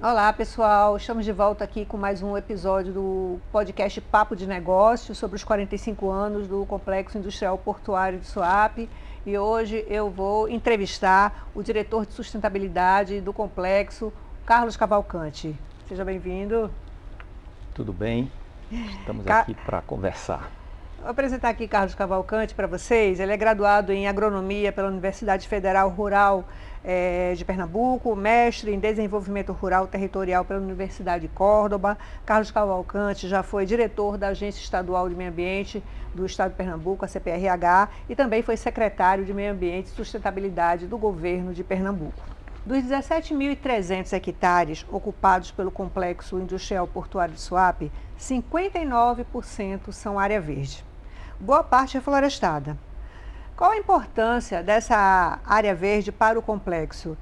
Olá, pessoal. Estamos de volta aqui com mais um episódio do podcast Papo de Negócios sobre os 45 anos do Complexo Industrial Portuário de Suape. E hoje eu vou entrevistar o diretor de sustentabilidade do complexo, Carlos Cavalcante. Seja bem-vindo. Tudo bem? Estamos aqui para conversar. Vou apresentar aqui Carlos Cavalcante para vocês. Ele é graduado em agronomia pela Universidade Federal Rural de Pernambuco, mestre em desenvolvimento rural territorial pela Universidade de Córdoba. Carlos Cavalcante já foi diretor da Agência Estadual de Meio Ambiente do Estado de Pernambuco, a CPRH, e também foi secretário de Meio Ambiente e Sustentabilidade do governo de Pernambuco. Dos 17.300 hectares ocupados pelo Complexo Industrial Portuário de Suape, 59% são área verde. Boa parte é florestada. Qual a importância dessa área verde para o complexo?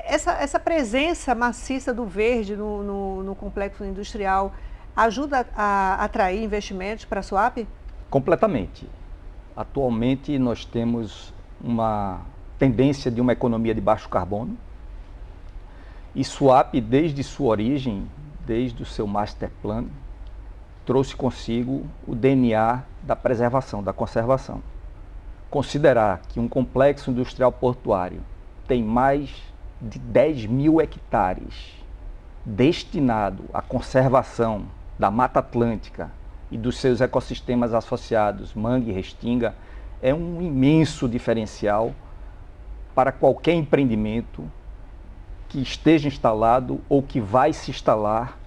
Essa presença maciça do verde no complexo industrial ajuda a atrair investimentos para a Suape? Completamente. Atualmente nós temos uma tendência de uma economia de baixo carbono. E Suape, desde sua origem, desde o seu master plan, trouxe consigo o DNA da preservação, da conservação. Considerar que um complexo industrial portuário tem mais de 10.000 hectares destinado à conservação da Mata Atlântica e dos seus ecossistemas associados, mangue e restinga, é um imenso diferencial para qualquer empreendimento que esteja instalado ou que vai se instalar,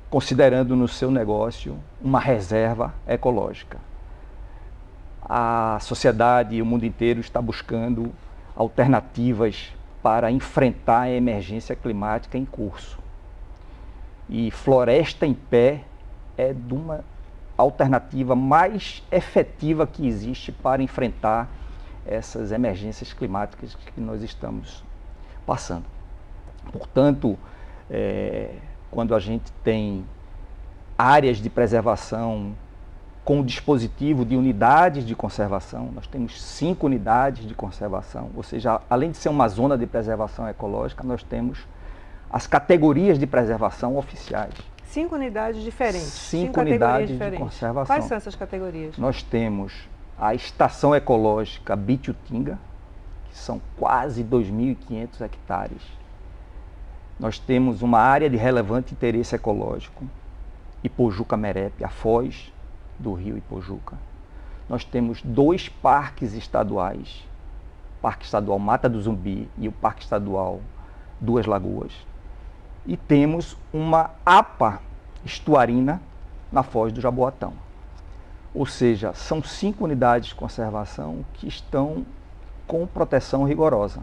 considerando no seu negócio uma reserva ecológica. A sociedade e o mundo inteiro está buscando alternativas para enfrentar a emergência climática em curso. E floresta em pé é de uma alternativa mais efetiva que existe para enfrentar essas emergências climáticas que nós estamos passando. Portanto, quando a gente tem áreas de preservação com o dispositivo de unidades de conservação, nós temos 5 unidades de conservação, ou seja, além de ser uma zona de preservação ecológica, nós temos as categorias de preservação oficiais. 5 unidades diferentes. 5 unidades de conservação. Quais são essas categorias? Nós temos a Estação Ecológica Bitutinga, que são quase 2.500 hectares. Nós temos uma área de relevante interesse ecológico, Ipojuca-Merepe, a foz do rio Ipojuca. Nós temos 2 parques estaduais, o Parque Estadual Mata do Zumbi e o Parque Estadual Duas Lagoas. E temos uma APA estuarina na foz do Jaboatão. Ou seja, são 5 unidades de conservação que estão com proteção rigorosa.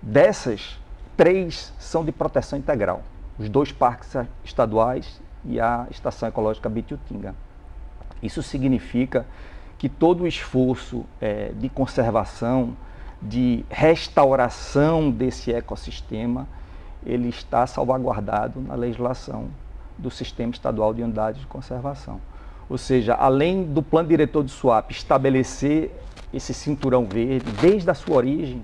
Dessas, 3 são de proteção integral, os 2 parques estaduais e a Estação Ecológica Bitutinga. Isso significa que todo o esforço de conservação, de restauração desse ecossistema, ele está salvaguardado na legislação do Sistema Estadual de Unidades de Conservação. Ou seja, além do Plano Diretor de Suape estabelecer esse cinturão verde desde a sua origem,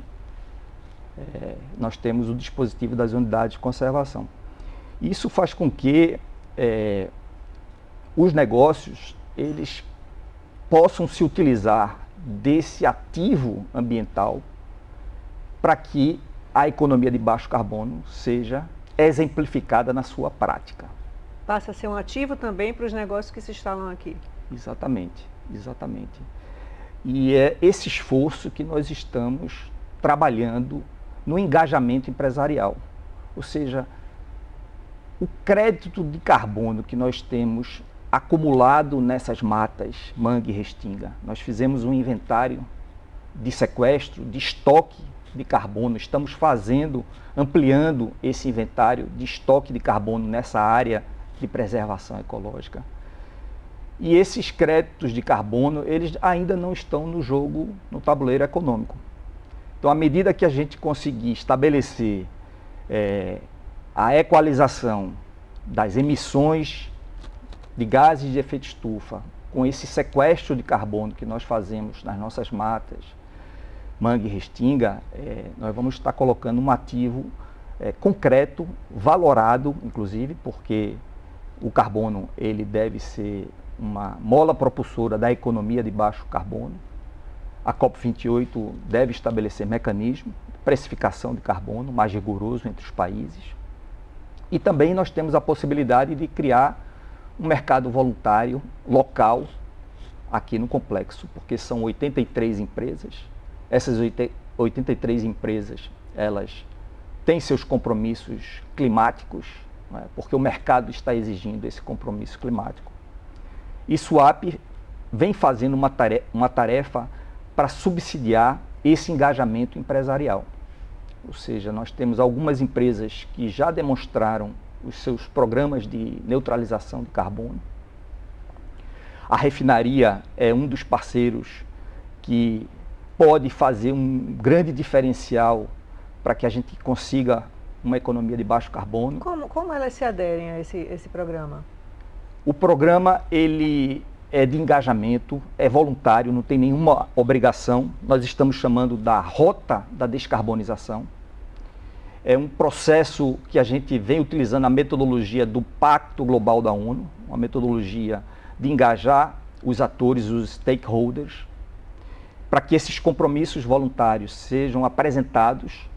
nós temos o dispositivo das unidades de conservação. Isso faz com que os negócios eles possam se utilizar desse ativo ambiental para que a economia de baixo carbono seja exemplificada na sua prática. Passa a ser um ativo também para os negócios que se instalam aqui. Exatamente, exatamente. E é esse esforço que nós estamos trabalhando no engajamento empresarial. Ou seja, o crédito de carbono que nós temos acumulado nessas matas, mangue e restinga. Nós fizemos um inventário de sequestro, de estoque de carbono. Estamos ampliando esse inventário de estoque de carbono nessa área de preservação ecológica. E esses créditos de carbono, eles ainda não estão no jogo, no tabuleiro econômico. Então, à medida que a gente conseguir estabelecer a equalização das emissões de gases de efeito estufa, com esse sequestro de carbono que nós fazemos nas nossas matas, mangue e restinga, nós vamos estar colocando um ativo concreto, valorado, inclusive, porque o carbono ele deve ser uma mola propulsora da economia de baixo carbono. A COP28 deve estabelecer mecanismo de precificação de carbono mais rigoroso entre os países. E também nós temos a possibilidade de criar um mercado voluntário local aqui no complexo, porque são 83 empresas. Essas 83 empresas, elas têm seus compromissos climáticos, né, porque o mercado está exigindo esse compromisso climático. E SUAP vem fazendo uma tarefa para subsidiar esse engajamento empresarial. Ou seja, nós temos algumas empresas que já demonstraram os seus programas de neutralização de carbono. A refinaria é um dos parceiros que pode fazer um grande diferencial para que a gente consiga uma economia de baixo carbono. Como elas se aderem a esse programa? O programa ele é de engajamento, é voluntário, não tem nenhuma obrigação. Nós estamos chamando da Rota da Descarbonização. É um processo que a gente vem utilizando a metodologia do Pacto Global da ONU, uma metodologia de engajar os atores, os stakeholders, para que esses compromissos voluntários sejam apresentados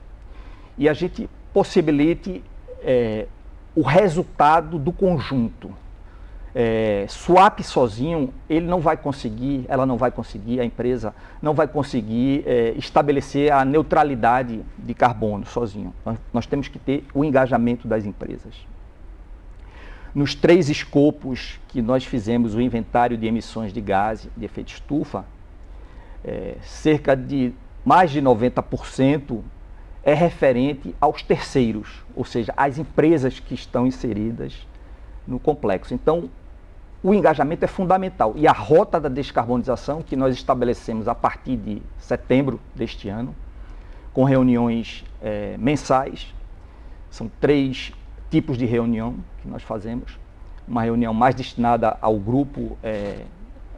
e a gente possibilite o resultado do conjunto. SUAP sozinho, ele não vai conseguir, ela não vai conseguir, a empresa não vai conseguir estabelecer a neutralidade de carbono sozinho. Nós temos que ter o engajamento das empresas. Nos 3 escopos que nós fizemos o inventário de emissões de gás de efeito estufa, cerca de mais de 90% é referente aos terceiros, ou seja, às empresas que estão inseridas no complexo. Então, o engajamento é fundamental. E a Rota da Descarbonização, que nós estabelecemos a partir de setembro deste ano, com reuniões mensais, são 3 tipos de reunião que nós fazemos. Uma reunião mais destinada ao grupo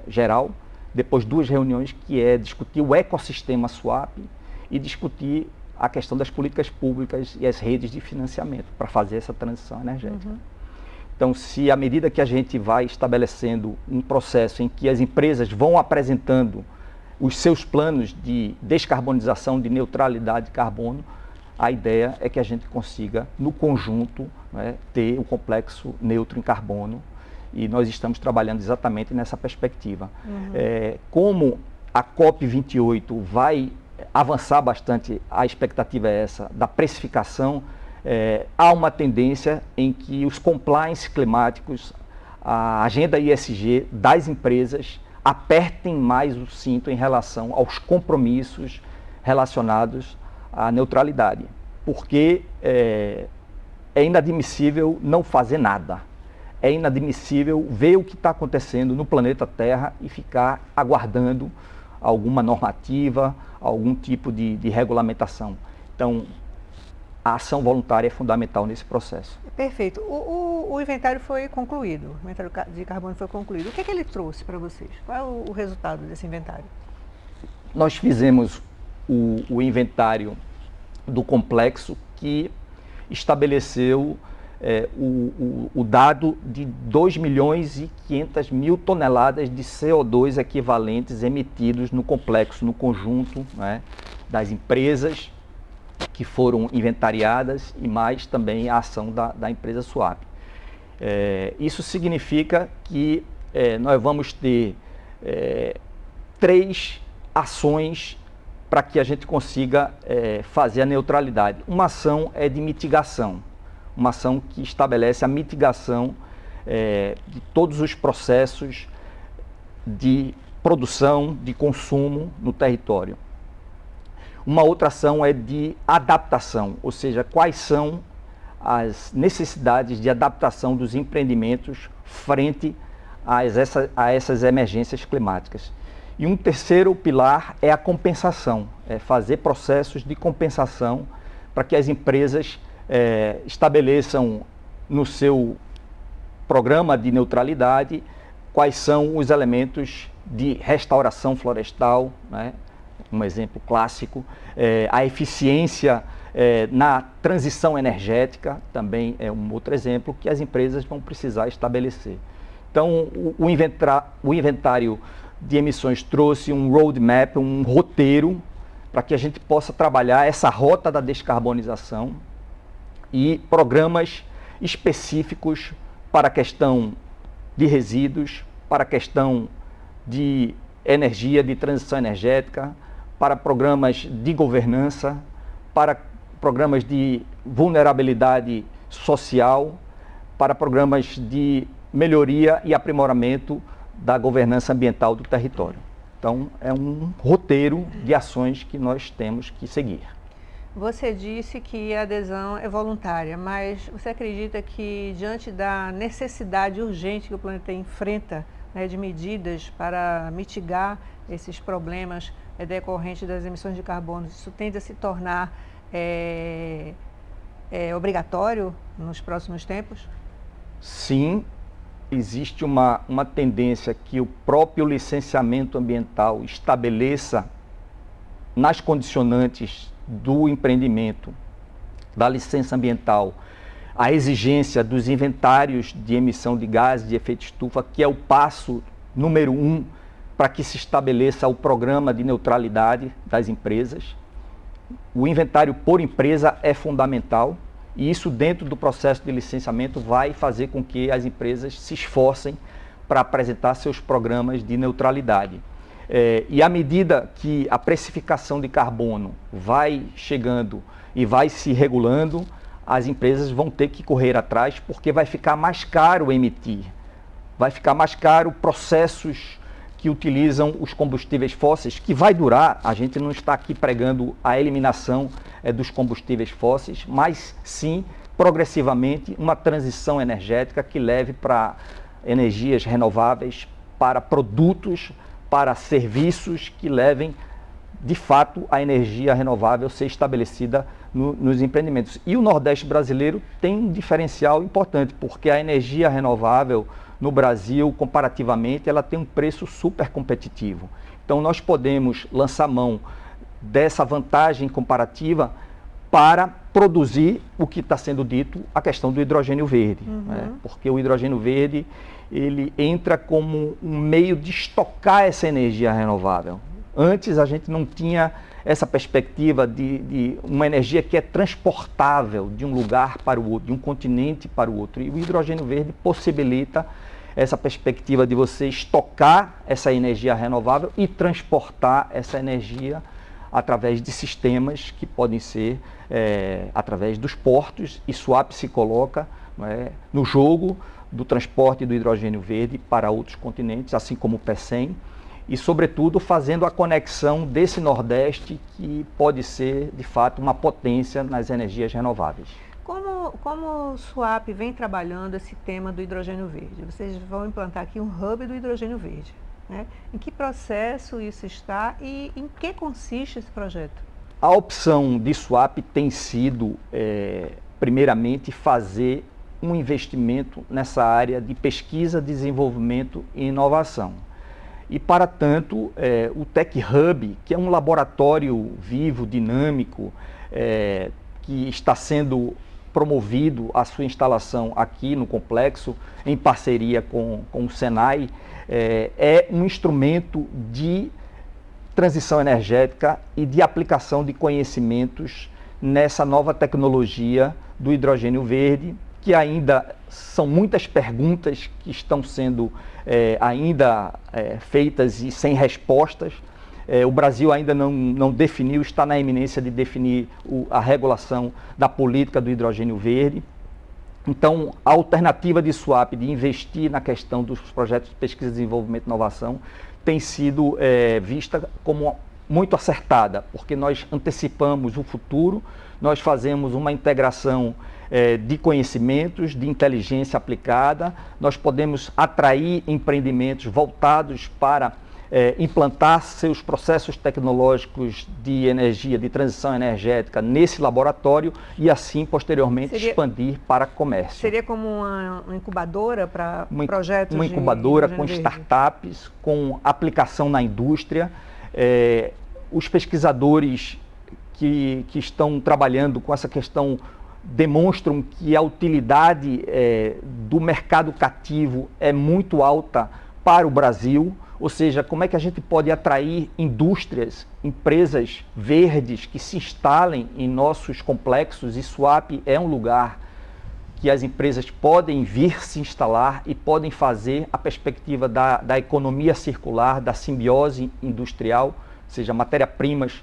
geral, depois 2 reuniões que é discutir o ecossistema SUAP e discutir a questão das políticas públicas e as redes de financiamento para fazer essa transição energética. Uhum. Então, se à medida que a gente vai estabelecendo um processo em que as empresas vão apresentando os seus planos de descarbonização, de neutralidade de carbono, a ideia é que a gente consiga, no conjunto, né, ter o complexo neutro em carbono, e nós estamos trabalhando exatamente nessa perspectiva. Uhum. Como a COP28 vai avançar bastante, a expectativa é essa, da precificação, há uma tendência em que os compliance climáticos, a agenda ESG das empresas, apertem mais o cinto em relação aos compromissos relacionados à neutralidade, porque é inadmissível não fazer nada. É inadmissível ver o que está acontecendo no planeta Terra e ficar aguardando alguma normativa, algum tipo de regulamentação. Então, a ação voluntária é fundamental nesse processo. Perfeito. O inventário foi concluído, o inventário de carbono foi concluído. O que ele trouxe para vocês? Qual é o resultado desse inventário? Nós fizemos o inventário do complexo que estabeleceu o dado de 2.500.000 toneladas de CO2 equivalentes emitidos no complexo, no conjunto, né, das empresas que foram inventariadas e mais também a ação da empresa SUAP. Isso significa que nós vamos ter 3 ações para que a gente consiga fazer a neutralidade. Uma ação é de mitigação, uma ação que estabelece a mitigação de todos os processos de produção, de consumo no território. Uma outra ação é de adaptação, ou seja, quais são as necessidades de adaptação dos empreendimentos frente a essas emergências climáticas. E um terceiro pilar é a compensação, é fazer processos de compensação para que as empresas estabeleçam no seu programa de neutralidade quais são os elementos de restauração florestal, né, um exemplo clássico, a eficiência na transição energética também é um outro exemplo que as empresas vão precisar estabelecer. Então, o inventário de emissões trouxe um roadmap, um roteiro, para que a gente possa trabalhar essa rota da descarbonização e programas específicos para a questão de resíduos, para a questão de energia, de transição energética, para programas de governança, para programas de vulnerabilidade social, para programas de melhoria e aprimoramento da governança ambiental do território. Então, é um roteiro de ações que nós temos que seguir. Você disse que a adesão é voluntária, mas você acredita que, diante da necessidade urgente que o planeta enfrenta, né, de medidas para mitigar esses problemas decorrentes das emissões de carbono, isso tende a se tornar obrigatório nos próximos tempos? Sim, existe uma tendência que o próprio licenciamento ambiental estabeleça nas condicionantes do empreendimento, da licença ambiental, a exigência dos inventários de emissão de gases de efeito estufa, que é o passo número 1 para que se estabeleça o programa de neutralidade das empresas. O inventário por empresa é fundamental e isso, dentro do processo de licenciamento, vai fazer com que as empresas se esforcem para apresentar seus programas de neutralidade. E à medida que a precificação de carbono vai chegando e vai se regulando, as empresas vão ter que correr atrás, porque vai ficar mais caro emitir, vai ficar mais caro processos que utilizam os combustíveis fósseis, que vai durar. A gente não está aqui pregando a eliminação dos combustíveis fósseis, mas sim, progressivamente, uma transição energética que leve para energias renováveis, para produtos, para serviços que levem, de fato, a energia renovável ser estabelecida nos empreendimentos. E o Nordeste brasileiro tem um diferencial importante, porque a energia renovável no Brasil, comparativamente, ela tem um preço super competitivo. Então, nós podemos lançar mão dessa vantagem comparativa para produzir o que está sendo dito, a questão do hidrogênio verde. Né? Porque o hidrogênio verde, ele entra como um meio de estocar essa energia renovável. Antes, a gente não tinha essa perspectiva de uma energia que é transportável de um lugar para o outro, de um continente para o outro. E o hidrogênio verde possibilita essa perspectiva de você estocar essa energia renovável e transportar essa energia através de sistemas que podem ser através dos portos, e Suape se coloca no jogo do transporte do hidrogênio verde para outros continentes, assim como o PECEM, e sobretudo fazendo a conexão desse Nordeste que pode ser de fato uma potência nas energias renováveis. Como o Suape vem trabalhando esse tema do hidrogênio verde? Vocês vão implantar aqui um hub do hidrogênio verde, né? Em que processo isso está e em que consiste esse projeto? A opção de Suape tem sido, primeiramente, fazer um investimento nessa área de pesquisa, desenvolvimento e inovação. E, para tanto, o Tech Hub, que é um laboratório vivo, dinâmico, que está sendo promovido a sua instalação aqui no complexo, em parceria com o Senai, é um instrumento de transição energética e de aplicação de conhecimentos nessa nova tecnologia do hidrogênio verde, que ainda são muitas perguntas que estão sendo feitas e sem respostas. O Brasil ainda não definiu, está na iminência de definir a regulação da política do hidrogênio verde. Então, a alternativa de Suape de investir na questão dos projetos de pesquisa, desenvolvimento e inovação tem sido vista como muito acertada, porque nós antecipamos o futuro, nós fazemos uma integração de conhecimentos, de inteligência aplicada, nós podemos atrair empreendimentos voltados para implantar seus processos tecnológicos de energia, de transição energética nesse laboratório e assim, posteriormente, expandir para comércio. Seria como uma incubadora para projetos? Uma incubadora com startups, com aplicação na indústria. os pesquisadores que estão trabalhando com essa questão demonstram que a utilidade do mercado cativo é muito alta para o Brasil, ou seja, como é que a gente pode atrair indústrias, empresas verdes que se instalem em nossos complexos, e Suape é um lugar que as empresas podem vir se instalar e podem fazer a perspectiva da economia circular, da simbiose industrial, ou seja, matérias-primas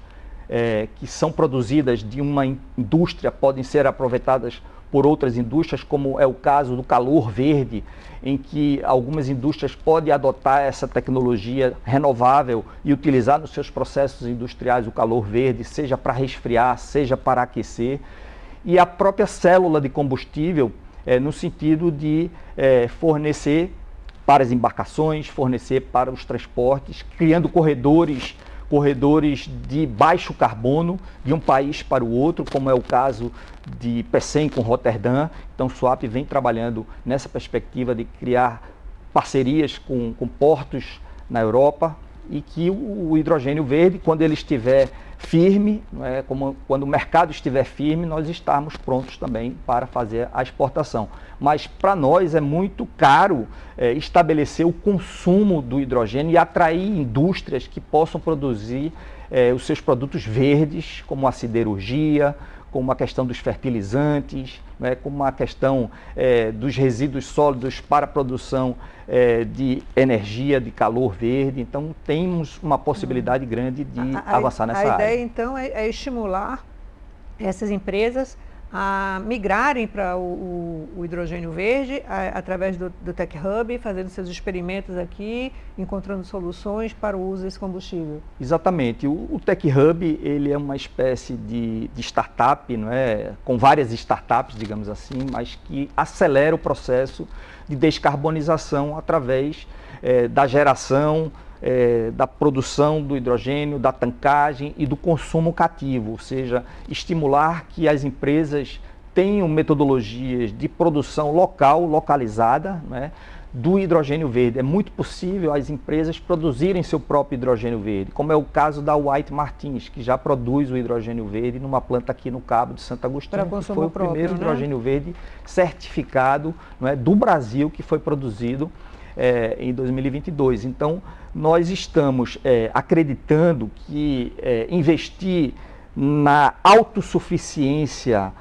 que são produzidas de uma indústria podem ser aproveitadas por outras indústrias, como é o caso do calor verde, em que algumas indústrias podem adotar essa tecnologia renovável e utilizar nos seus processos industriais o calor verde, seja para resfriar, seja para aquecer. E a própria célula de combustível, no sentido de fornecer para as embarcações, fornecer para os transportes, criando corredores de baixo carbono de um país para o outro, como é o caso de Pecém com Roterdã. Então, Suape vem trabalhando nessa perspectiva de criar parcerias com portos na Europa, e que o hidrogênio verde, quando ele estiver firme, quando o mercado estiver firme, nós estarmos prontos também para fazer a exportação. Mas para nós é muito caro estabelecer o consumo do hidrogênio e atrair indústrias que possam produzir os seus produtos verdes, como a siderurgia, como a questão dos fertilizantes, como a questão dos resíduos sólidos para a produção de energia, de calor verde. Então, temos uma possibilidade grande de avançar nessa área. A ideia, então, é estimular essas empresas a migrarem para o hidrogênio verde através do Tech Hub, fazendo seus experimentos aqui, encontrando soluções para o uso desse combustível. Exatamente. O Tech Hub, ele é uma espécie de startup, com várias startups, digamos assim, mas que acelera o processo de descarbonização através da geração, da produção do hidrogênio, da tancagem e do consumo cativo, ou seja, estimular que as empresas tenham metodologias de produção local, localizada, do hidrogênio verde. É muito possível as empresas produzirem seu próprio hidrogênio verde, como é o caso da White Martins, que já produz o hidrogênio verde numa planta aqui no Cabo de Santo Agostinho, que foi o primeiro hidrogênio verde certificado do Brasil, que foi produzido em 2022. Então, nós estamos acreditando que investir na autossuficiência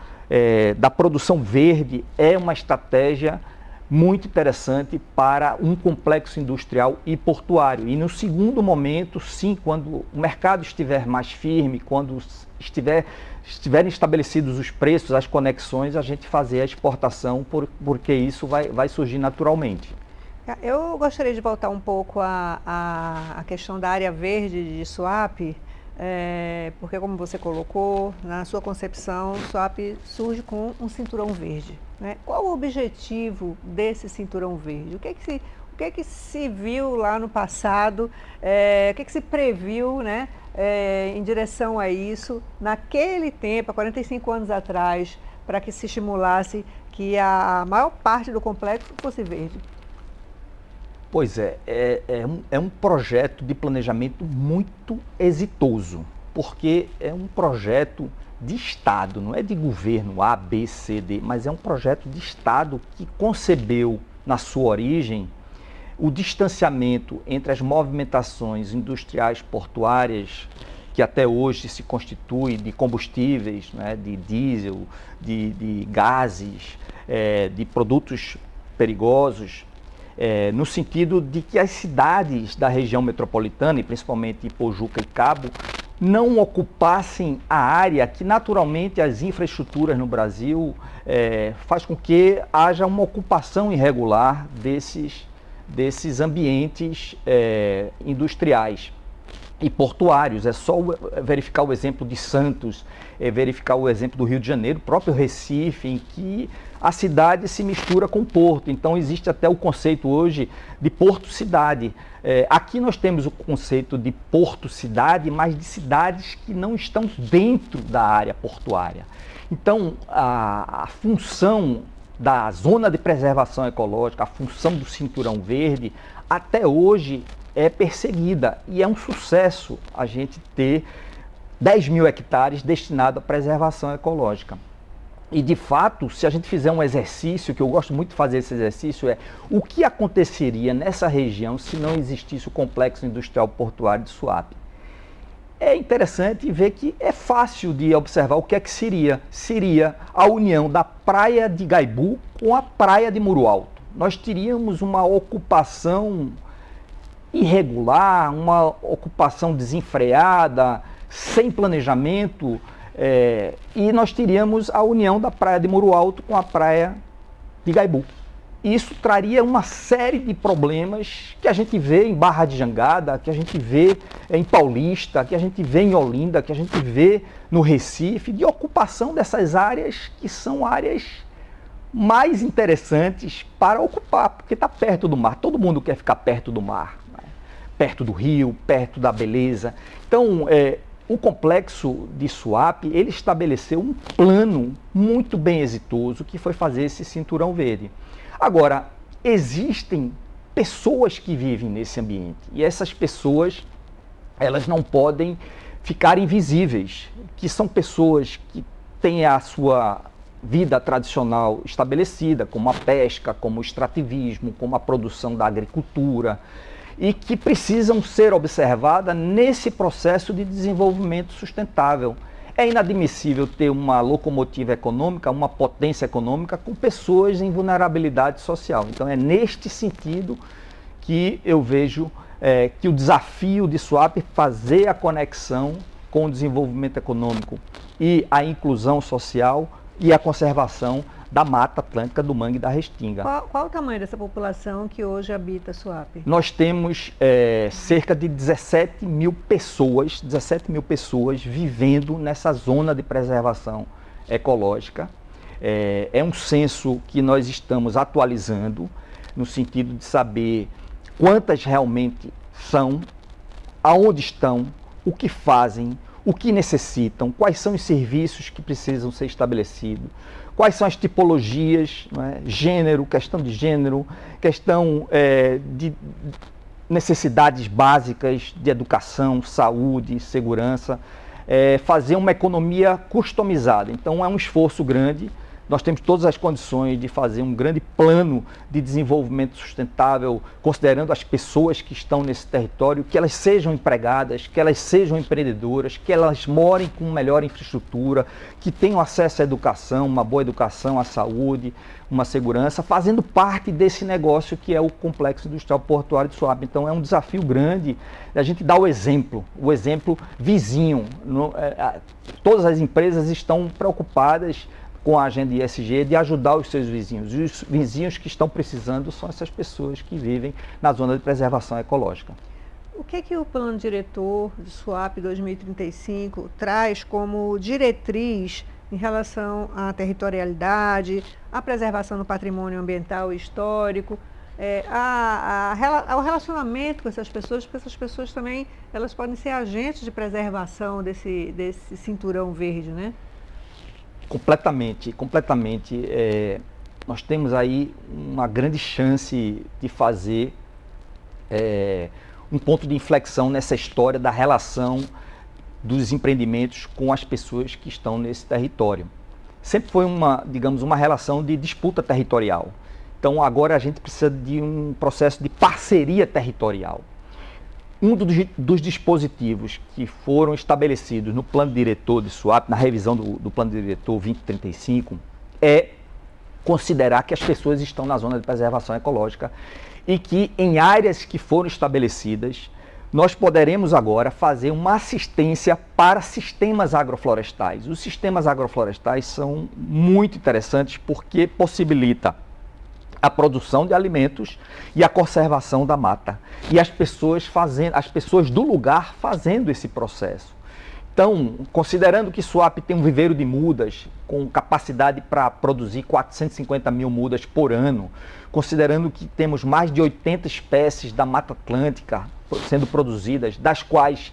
da produção verde é uma estratégia muito interessante para um complexo industrial e portuário. E no segundo momento, sim, quando o mercado estiver mais firme, quando estiverem estabelecidos os preços, as conexões, a gente fazer a exportação, porque isso vai surgir naturalmente. Eu gostaria de voltar um pouco à questão da área verde de Suape, porque, como você colocou, na sua concepção, Suape surge com um cinturão verde. Qual o objetivo desse cinturão verde? O que é que se viu lá no passado? O que é que se previu, em direção a isso, naquele tempo, há 45 anos atrás, para que se estimulasse que a maior parte do complexo fosse verde? Pois é um projeto de planejamento muito exitoso, porque é um projeto de Estado, não é de governo A, B, C, D, mas é um projeto de Estado que concebeu, na sua origem, o distanciamento entre as movimentações industriais portuárias, que até hoje se constitui de combustíveis, de diesel, de gases, de produtos perigosos, no sentido de que as cidades da região metropolitana, e principalmente Pojuca e Cabo, não ocupassem a área que naturalmente as infraestruturas no Brasil faz com que haja uma ocupação irregular desses ambientes industriais e portuários. É só verificar o exemplo de Santos, verificar o exemplo do Rio de Janeiro, o próprio Recife, em que a cidade se mistura com o porto. Então existe até o conceito hoje de porto-cidade. Aqui nós temos o conceito de porto-cidade, mas de cidades que não estão dentro da área portuária. Então a função da zona de preservação ecológica, a função do cinturão verde, até hoje é perseguida e é um sucesso a gente ter 10 mil hectares destinados à preservação ecológica. E, de fato, se a gente fizer um exercício, que eu gosto muito de fazer esse exercício, é o que aconteceria nessa região se não existisse o Complexo Industrial Portuário de Suape. É interessante ver que é fácil de observar o que é que seria. Seria a união da praia de Igaibu com a praia de Muro Alto. Nós teríamos uma ocupação irregular, uma ocupação desenfreada, sem planejamento, e nós teríamos a união da praia de Muro Alto com a praia de Igaibu. Isso traria uma série de problemas que a gente vê em Barra de Jangada, que a gente vê em Paulista, que a gente vê em Olinda, que a gente vê no Recife, de ocupação dessas áreas que são áreas mais interessantes para ocupar, porque está perto do mar. Todo mundo quer ficar perto do mar, né? Perto do rio, perto da beleza. Então, o complexo de Suape, ele estabeleceu um plano muito bem exitoso, que foi fazer esse cinturão verde. Agora, existem pessoas que vivem nesse ambiente, e essas pessoas, elas não podem ficar invisíveis, que são pessoas que têm a sua vida tradicional estabelecida, como a pesca, como o extrativismo, como a produção da agricultura, e que precisam ser observadas nesse processo de desenvolvimento sustentável. É inadmissível ter uma locomotiva econômica, uma potência econômica com pessoas em vulnerabilidade social. Então é neste sentido que eu vejo que o desafio de Suape fazer a conexão com o desenvolvimento econômico e a inclusão social e a conservação da Mata Atlântica, do Mangue e da Restinga. Qual o tamanho dessa população que hoje habita Suape? Nós temos cerca de 17 mil pessoas vivendo nessa zona de preservação ecológica. É um censo que nós estamos atualizando, no sentido de saber quantas realmente são, aonde estão, o que fazem, o que necessitam, quais são os serviços que precisam ser estabelecidos, quais são as tipologias, não é? Gênero, questão de necessidades básicas de educação, saúde, segurança, fazer uma economia customizada. Então é um esforço grande. Nós temos todas as condições de fazer um grande plano de desenvolvimento sustentável, considerando as pessoas que estão nesse território, que elas sejam empregadas, que elas sejam empreendedoras, que elas morem com melhor infraestrutura, que tenham acesso à educação, uma boa educação, à saúde, uma segurança, fazendo parte desse negócio que é o Complexo Industrial Portuário de Suape. Então é um desafio grande a gente dar o exemplo vizinho. Todas as empresas estão preocupadas com a agenda ESG, de ajudar os seus vizinhos. E os vizinhos que estão precisando são essas pessoas que vivem na zona de preservação ecológica. O que é que o Plano Diretor de Suape 2035 traz como diretriz em relação à territorialidade, à preservação do patrimônio ambiental e histórico, ao relacionamento com essas pessoas, porque essas pessoas também elas podem ser agentes de preservação desse cinturão verde, né? Completamente. Nós temos aí uma grande chance de fazer um ponto de inflexão nessa história da relação dos empreendimentos com as pessoas que estão nesse território. Sempre foi uma relação de disputa territorial. Então agora a gente precisa de um processo de parceria territorial. Um dos dispositivos que foram estabelecidos no Plano Diretor de Suape, na revisão do Plano Diretor 2035, é considerar que as pessoas estão na zona de preservação ecológica e que em áreas que foram estabelecidas, nós poderemos agora fazer uma assistência para sistemas agroflorestais. Os sistemas agroflorestais são muito interessantes porque possibilita a produção de alimentos e a conservação da mata. E as pessoas do lugar fazendo esse processo. Então, considerando que Suape tem um viveiro de mudas com capacidade para produzir 450 mil mudas por ano, considerando que temos mais de 80 espécies da Mata Atlântica sendo produzidas, das quais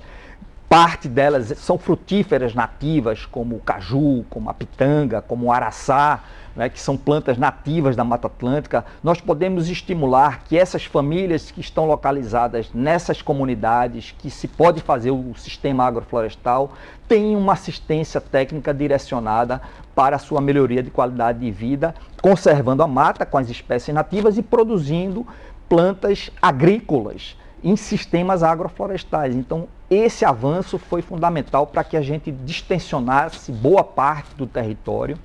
parte delas são frutíferas nativas, como o caju, como a pitanga, como o araçá, né, que são plantas nativas da Mata Atlântica. Nós podemos estimular que essas famílias que estão localizadas nessas comunidades, que se pode fazer o sistema agroflorestal, tenham uma assistência técnica direcionada para a sua melhoria de qualidade de vida, conservando a mata com as espécies nativas e produzindo plantas agrícolas em sistemas agroflorestais. Então, esse avanço foi fundamental para que a gente distensionasse boa parte do território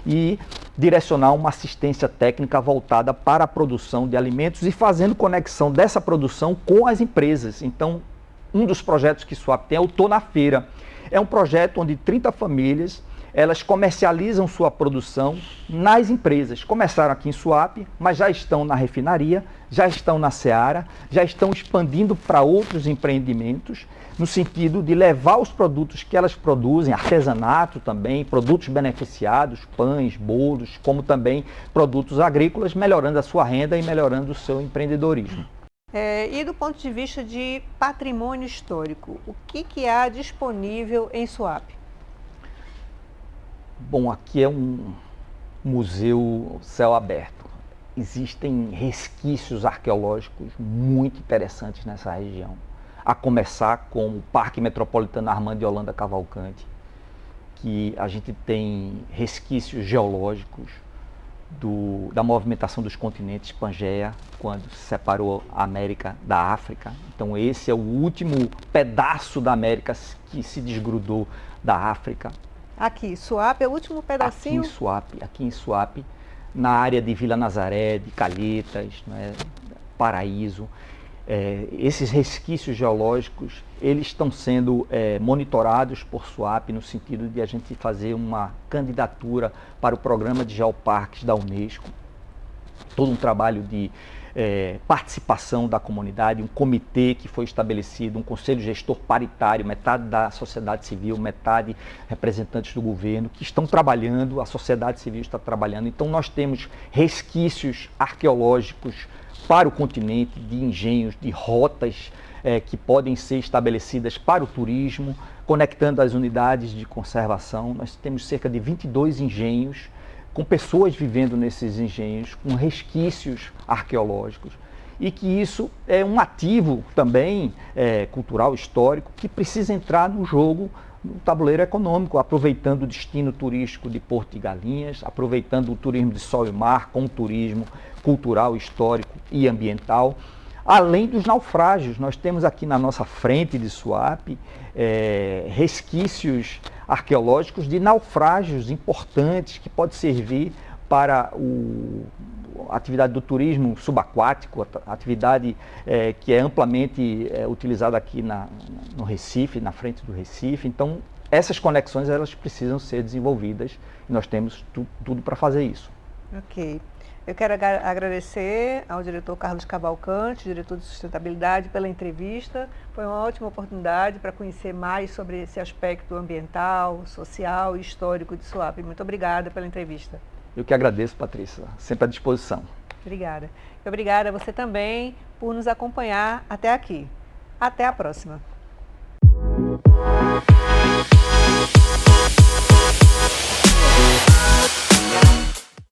e direcionar uma assistência técnica voltada para a produção de alimentos e fazendo conexão dessa produção com as empresas. Então, um dos projetos que SUAP tem é o Tô na Feira. É um projeto onde 30 famílias, elas comercializam sua produção nas empresas. Começaram aqui em SUAP, mas já estão na refinaria, já estão na Seara, já estão expandindo para outros empreendimentos, no sentido de levar os produtos que elas produzem, artesanato também, produtos beneficiados, pães, bolos, como também produtos agrícolas, melhorando a sua renda e melhorando o seu empreendedorismo. E do ponto de vista de patrimônio histórico, o que há disponível em SUAP? Bom, aqui é um museu céu aberto. Existem resquícios arqueológicos muito interessantes nessa região. A começar com o Parque Metropolitano Armando de Holanda Cavalcante, que a gente tem resquícios geológicos da movimentação dos continentes Pangeia, quando se separou a América da África. Então esse é o último pedaço da América que se desgrudou da África. Aqui, SUAP é o último pedacinho? Aqui em SUAP, na área de Vila Nazaré, de Calhetas, né, Paraíso. Esses resquícios geológicos, eles estão sendo monitorados por SUAP no sentido de a gente fazer uma candidatura para o programa de geoparques da Unesco. Todo um trabalho de participação da comunidade, um comitê que foi estabelecido, um conselho gestor paritário, metade da sociedade civil, metade representantes do governo, que estão trabalhando, a sociedade civil está trabalhando. Então nós temos resquícios arqueológicos para o continente, de engenhos, de rotas que podem ser estabelecidas para o turismo, conectando as unidades de conservação. Nós temos cerca de 22 engenhos, com pessoas vivendo nesses engenhos, com resquícios arqueológicos, e que isso é um ativo também cultural, histórico, que precisa entrar no jogo, no tabuleiro econômico, aproveitando o destino turístico de Porto de Galinhas, aproveitando o turismo de sol e mar com o turismo cultural, histórico e ambiental. Além dos naufrágios, nós temos aqui na nossa frente de SUAP resquícios arqueológicos de naufrágios importantes que podem servir para a atividade do turismo subaquático, a atividade que é amplamente utilizada aqui no Recife, na frente do Recife. Então, essas conexões elas precisam ser desenvolvidas e nós temos tudo para fazer isso. Ok. Eu quero agradecer ao diretor Carlos Cavalcante, diretor de sustentabilidade, pela entrevista. Foi uma ótima oportunidade para conhecer mais sobre esse aspecto ambiental, social e histórico de SUAP. Muito obrigada pela entrevista. Eu que agradeço, Patrícia, sempre à disposição. Obrigada. E obrigada a você também por nos acompanhar até aqui. Até a próxima.